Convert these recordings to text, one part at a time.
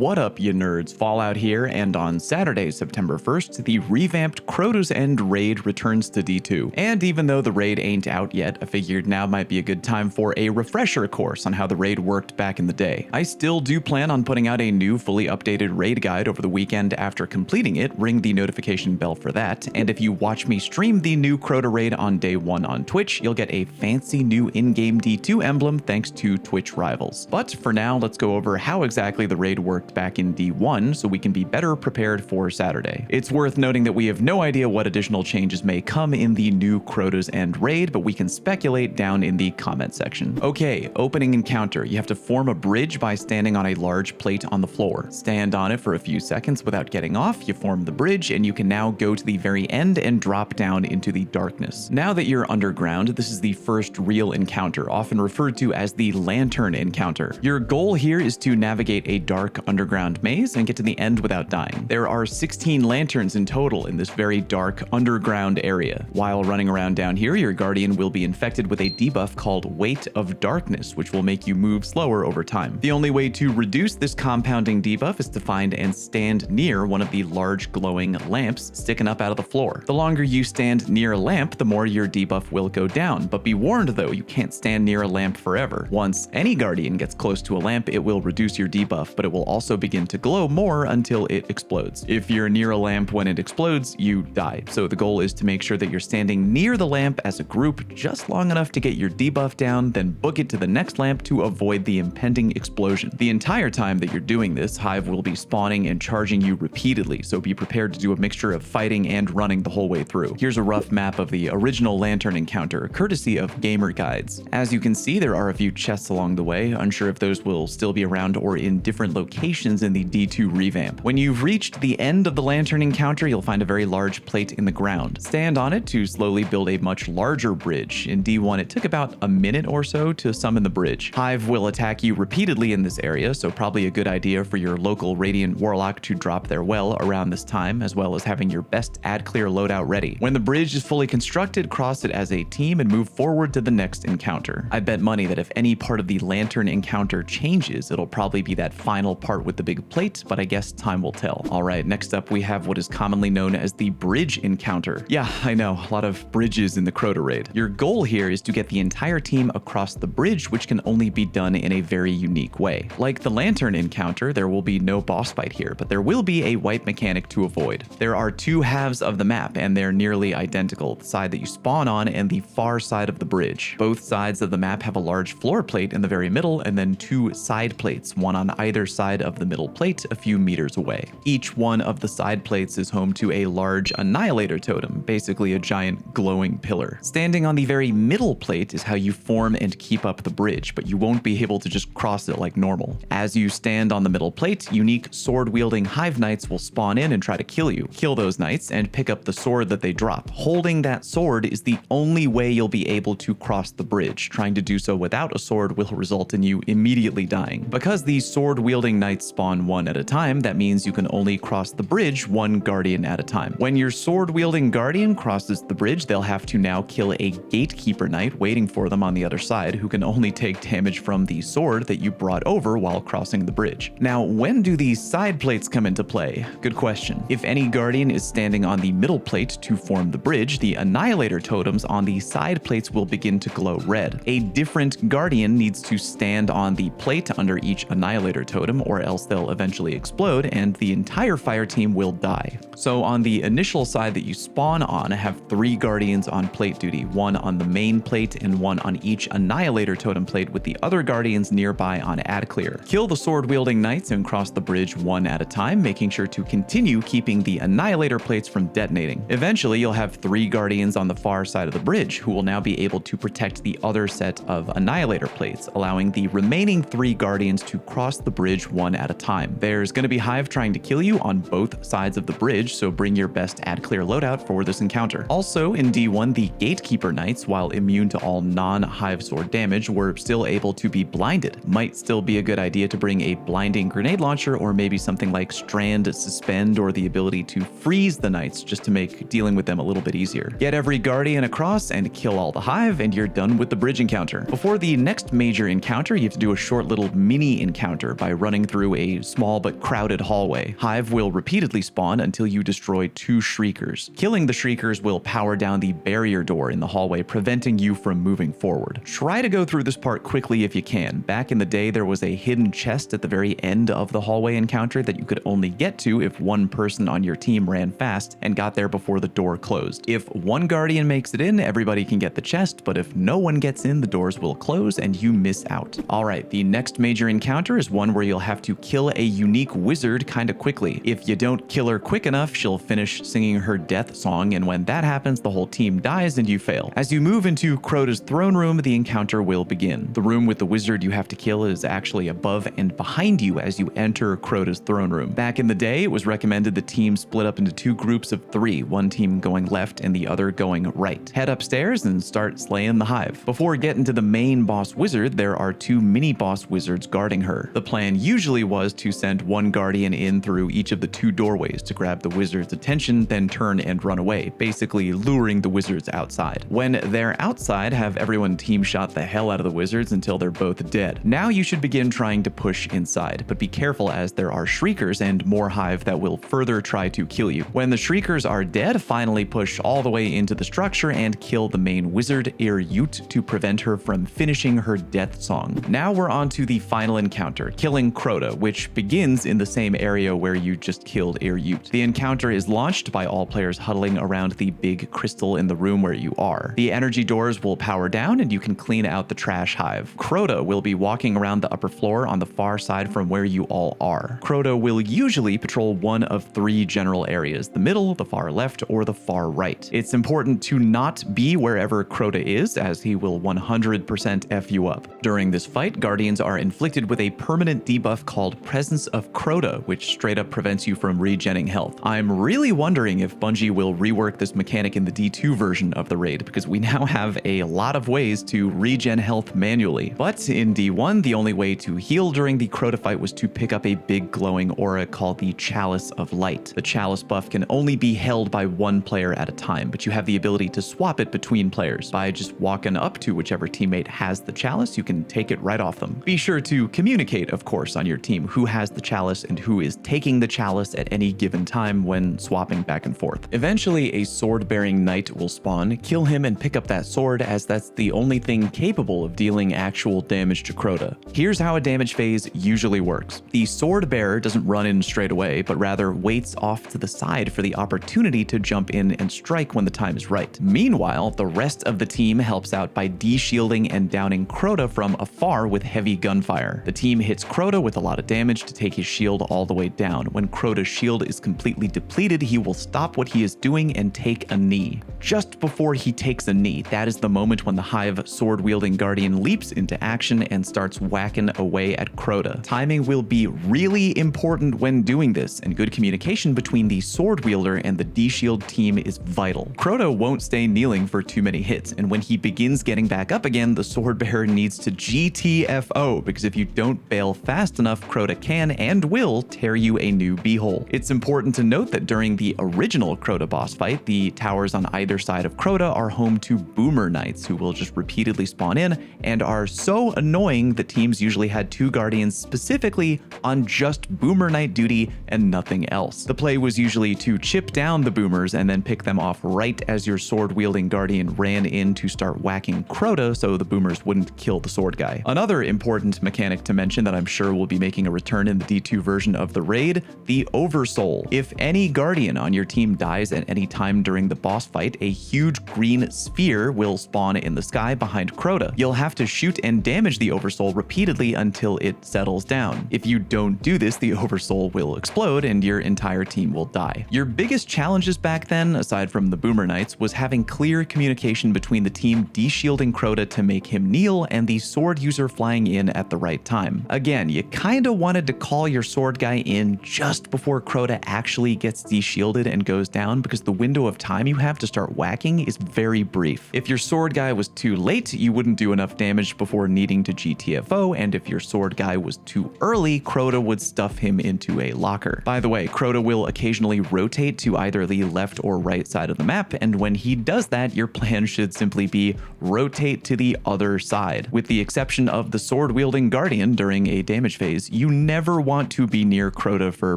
What up, you nerds? Fallout here, and on Saturday, September 1st, the revamped CROTA'S End raid returns to D2. And even though the raid ain't out yet, I figured now might be a good time for a refresher course on how the raid worked back in the day. I still do plan on putting out a new, fully updated raid guide over the weekend after completing it. Ring the notification bell for that, and if you watch me stream the new CROTA raid on day 1 on Twitch, you'll get a fancy new in-game D2 emblem thanks to Twitch rivals. But for now, let's go over how exactly the raid worked back in D1 so we can be better prepared for Saturday. It's worth noting that we have no idea what additional changes may come in the new CROTA'S End raid, but we can speculate down in the comment section. Okay, opening encounter. You have to form a bridge by standing on a large plate on the floor. Stand on it for a few seconds without getting off, you form the bridge, and you can now go to the very end and drop down into the darkness. Now that you're underground, this is the first real encounter, often referred to as the lantern encounter. Your goal here is to navigate a dark underground maze and get to the end without dying. There are 16 lanterns in total in this very dark underground area. While running around down here, your guardian will be infected with a debuff called Weight of Darkness, which will make you move slower over time. The only way to reduce this compounding debuff is to find and stand near one of the large glowing lamps sticking up out of the floor. The longer you stand near a lamp, the more your debuff will go down, but be warned though, you can't stand near a lamp forever. Once any guardian gets close to a lamp, it will reduce your debuff, but it will also begin to glow more until it explodes. If you're near a lamp when it explodes, you die. So the goal is to make sure that you're standing near the lamp as a group just long enough to get your debuff down, then book it to the next lamp to avoid the impending explosion. The entire time that you're doing this, Hive will be spawning and charging you repeatedly, so be prepared to do a mixture of fighting and running the whole way through. Here's a rough map of the original lantern encounter, courtesy of gamer guides. As you can see, there are a few chests along the way, unsure if those will still be around or in different locations in the D2 revamp. When you've reached the end of the lantern encounter, you'll find a very large plate in the ground. Stand on it to slowly build a much larger bridge. In D1, it took about a minute or so to summon the bridge. Hive will attack you repeatedly in this area, so probably a good idea for your local Radiant Warlock to drop their well around this time, as well as having your best ad clear loadout ready. When the bridge is fully constructed, cross it as a team and move forward to the next encounter. I bet money that if any part of the lantern encounter changes, it'll probably be that final part with the big plate, but I guess time will tell. Alright, next up we have what is commonly known as the bridge encounter. Yeah, I know, a lot of bridges in the CROTA raid. Your goal here is to get the entire team across the bridge, which can only be done in a very unique way. Like the lantern encounter, there will be no boss fight here, but there will be a wipe mechanic to avoid. There are two halves of the map, and they're nearly identical, the side that you spawn on and the far side of the bridge. Both sides of the map have a large floor plate in the very middle, and then two side plates, one on either side of the middle plate a few meters away. Each one of the side plates is home to a large annihilator totem, basically a giant glowing pillar. Standing on the very middle plate is how you form and keep up the bridge, but you won't be able to just cross it like normal. As you stand on the middle plate, unique sword-wielding Hive Knights will spawn in and try to kill you. Kill those knights and pick up the sword that they drop. Holding that sword is the only way you'll be able to cross the bridge. Trying to do so without a sword will result in you immediately dying. Because these sword-wielding knights spawn one at a time, that means you can only cross the bridge one guardian at a time. When your sword-wielding guardian crosses the bridge, they'll have to now kill a gatekeeper knight waiting for them on the other side, who can only take damage from the sword that you brought over while crossing the bridge. Now, when do these side plates come into play? Good question. If any guardian is standing on the middle plate to form the bridge, the annihilator totems on the side plates will begin to glow red. A different guardian needs to stand on the plate under each annihilator totem, or else they'll eventually explode and the entire fire team will die. So on the initial side that you spawn on, have 3 guardians on plate duty, one on the main plate and one on each annihilator totem plate, with the other guardians nearby on ad clear. Kill the sword-wielding knights and cross the bridge one at a time, making sure to continue keeping the annihilator plates from detonating. Eventually, you'll have 3 guardians on the far side of the bridge, who will now be able to protect the other set of annihilator plates, allowing the remaining 3 guardians to cross the bridge one at a time. There's going to be Hive trying to kill you on both sides of the bridge, so bring your best ad clear loadout for this encounter. Also, in D1, the gatekeeper knights, while immune to all non-Hive sword damage, were still able to be blinded. Might still be a good idea to bring a blinding grenade launcher, or maybe something like Strand, Suspend, or the ability to freeze the knights just to make dealing with them a little bit easier. Get every guardian across and kill all the Hive, and you're done with the bridge encounter. Before the next major encounter, you have to do a short little mini encounter by running through through a small but crowded hallway. Hive will repeatedly spawn until you destroy 2 Shriekers. Killing the Shriekers will power down the barrier door in the hallway, preventing you from moving forward. Try to go through this part quickly if you can. Back in the day, there was a hidden chest at the very end of the hallway encounter that you could only get to if one person on your team ran fast and got there before the door closed. If one Guardian makes it in, everybody can get the chest, but if no one gets in, the doors will close and you miss out. Alright, the next major encounter is one where you'll have to kill a unique wizard kinda quickly. If you don't kill her quick enough, she'll finish singing her death song, and when that happens, the whole team dies and you fail. As you move into CROTA'S throne room, the encounter will begin. The room with the wizard you have to kill is actually above and behind you as you enter CROTA'S throne room. Back in the day, it was recommended the team split up into 2 groups of 3, one team going left and the other going right. Head upstairs and start slaying the Hive. Before getting to the main boss wizard, there are 2 mini-boss wizards guarding her. The plan usually was to send one Guardian in through each of the 2 doorways to grab the wizard's attention, then turn and run away, basically luring the wizards outside. When they're outside, have everyone team shot the hell out of the wizards until they're both dead. Now you should begin trying to push inside, but be careful as there are Shriekers and more Hive that will further try to kill you. When the Shriekers are dead, finally push all the way into the structure and kill the main wizard, Iryut, to prevent her from finishing her death song. Now we're on to the final encounter, killing Crota, which begins in the same area where you just killed Iryut. The encounter is launched by all players huddling around the big crystal in the room where you are. The energy doors will power down and you can clean out the trash Hive. Crota will be walking around the upper floor on the far side from where you all are. Crota will usually patrol one of 3 general areas: the middle, the far left, or the far right. It's important to not be wherever Crota is, as he will 100% F you up. During this fight, Guardians are inflicted with a permanent debuff called Presence of Crota, which straight up prevents you from regenning health. I'm really wondering if Bungie will rework this mechanic in the D2 version of the raid, because we now have a lot of ways to regen health manually. But in D1, the only way to heal during the Crota fight was to pick up a big glowing aura called the Chalice of Light. The Chalice buff can only be held by one player at a time, but you have the ability to swap it between players. By just walking up to whichever teammate has the Chalice, you can take it right off them. Be sure to communicate, of course, on your team who has the Chalice and who is taking the Chalice at any given time when swapping back and forth. Eventually, a sword-bearing knight will spawn. Kill him and pick up that sword, as that's the only thing capable of dealing actual damage to Crota. Here's how a damage phase usually works. The sword bearer doesn't run in straight away, but rather waits off to the side for the opportunity to jump in and strike when the time is right. Meanwhile, the rest of the team helps out by de-shielding and downing Crota from afar with heavy gunfire. The team hits Crota with a lot of damage to take his shield all the way down. When Crota's shield is completely depleted, he will stop what he is doing and take a knee. Just before he takes a knee, that is the moment when the Hive sword-wielding Guardian leaps into action and starts whacking away at Crota. Timing will be really important when doing this, and good communication between the sword wielder and the de-shield team is vital. Crota won't stay kneeling for too many hits, and when he begins getting back up again, the sword bearer needs to GTFO, because if you don't bail fast enough, Crota can and will tear you a new beehole. It's important to note that during the original Crota boss fight, the towers on either side of Crota are home to Boomer Knights, who will just repeatedly spawn in and are so annoying that teams usually had 2 Guardians specifically on just Boomer Knight duty and nothing else. The play was usually to chip down the Boomers and then pick them off right as your sword-wielding Guardian ran in to start whacking Crota so the Boomers wouldn't kill the sword guy. Another important mechanic to mention that I'm sure will be making a return in the D2 version of the raid, the Oversoul. If any Guardian on your team dies at any time during the boss fight, a huge green sphere will spawn in the sky behind Crota. You'll have to shoot and damage the Oversoul repeatedly until it settles down. If you don't do this, the Oversoul will explode and your entire team will die. Your biggest challenges back then, aside from the Boomer Knights, was having clear communication between the team de-shielding Crota to make him kneel and the sword user flying in at the right time. Again, you kinda wanted to call your sword guy in just before Crota actually gets de-shielded and goes down, because the window of time you have to start whacking is very brief. If your sword guy was too late, you wouldn't do enough damage before needing to GTFO, and if your sword guy was too early, Crota would stuff him into a locker. By the way, Crota will occasionally rotate to either the left or right side of the map, and when he does that, your plan should simply be rotate to the other side. With the exception of the sword-wielding Guardian during a damage phase, You never want to be near Crota for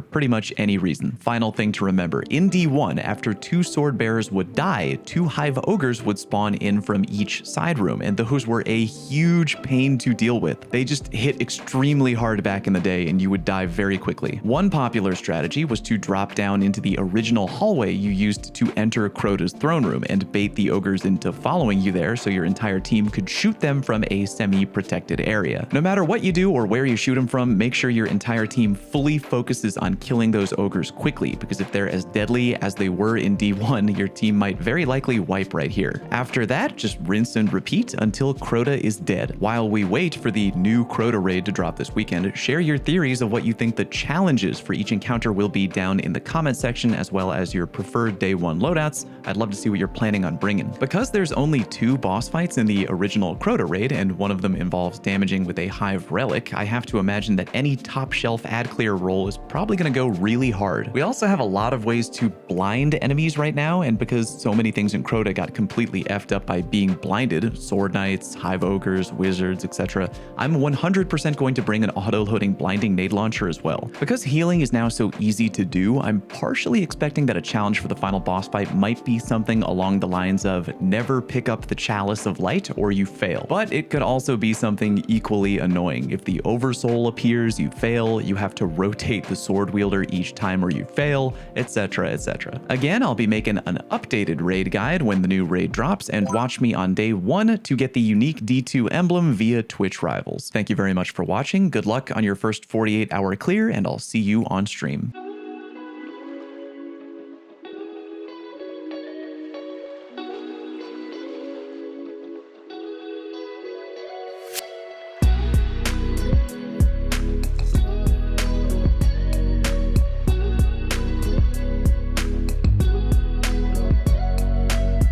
pretty much any reason. Final thing to remember, in D1, after 2 sword bearers would die, 2 hive ogres would spawn in from each side room, and those were a huge pain to deal with. They just hit extremely hard back in the day, and you would die very quickly. One popular strategy was to drop down into the original hallway you used to enter Crota's throne room and bait the ogres into following you there so your entire team could shoot them from a semi-protected area. No matter what you do or where you shoot them from, make sure your entire team fully focuses on killing those ogres quickly, because if they're as deadly as they were in D1, your team might very likely wipe right here. After that, just rinse and repeat until Crota is dead. While we wait for the new Crota raid to drop this weekend, share your theories of what you think the challenges for each encounter will be down in the comment section, as well as your preferred day 1 loadouts. I'd love to see what you're planning on bringing. Because there's only 2 boss fights in the original Crota raid, and one of them involves damaging with a hive relic, I have to imagine that any top shelf ad clear roll is probably going to go really hard. We also have a lot of ways to blind enemies right now, and because so many things in Crota got completely effed up by being blinded, sword knights, hive ogres, wizards, etc., I'm 100% going to bring an auto-loading blinding nade launcher as well. Because healing is now so easy to do, I'm partially expecting that a challenge for the final boss fight might be something along the lines of never pick up the chalice of light or you fail. But it could also be something equally annoying. If the oversoul appears, you fail, you have to rotate the sword wielder each time or you fail, etc, etc. Again, I'll be making an updated raid guide when the new raid drops, and watch me on day 1 to get the unique D2 emblem via Twitch Rivals. Thank you very much for watching, good luck on your first 48-hour clear, and I'll see you on stream.